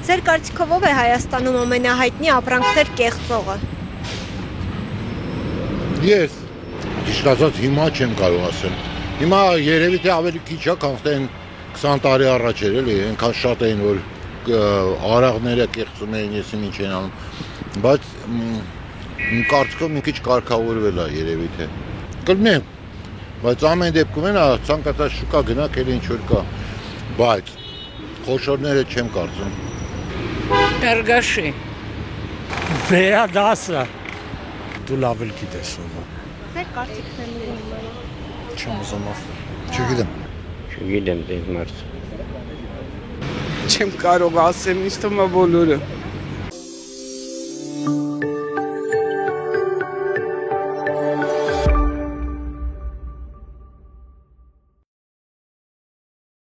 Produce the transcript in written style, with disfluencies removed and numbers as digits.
Ձեր կարծիքով ով է Հայաստանում ամենահայտնի ապրանքներ կեղծողը։ Ես ճիշտ ասած հիմա չեմ կարող ասել։ Հիմա երևի թե ավելի քիչ է, քան 20 տարի առաջ էր, էլի, այնքան շատ էին, որ արաղները կեղծում էին, եսի ինչ են անում, բայց կարծիքով մի քիչ կարգավորվել է երևի թե։ Կլինի, բայց ամեն դեպքում են ցանկացած շուկա գնաք, էլ ինչ որ կա, բայց խոշորները չեմ կարծում։ Կարգաշի։ Վերադասը։ Դու լավ էլ գիտես ով է։ Ձեր կարծիքներն են։ Չեմ ուզում ասել։ Չգիտեմ։ Չգիտեմ դե մարդ։ Չեմ կարող ասեմ, ինձ թվում է բոլորը։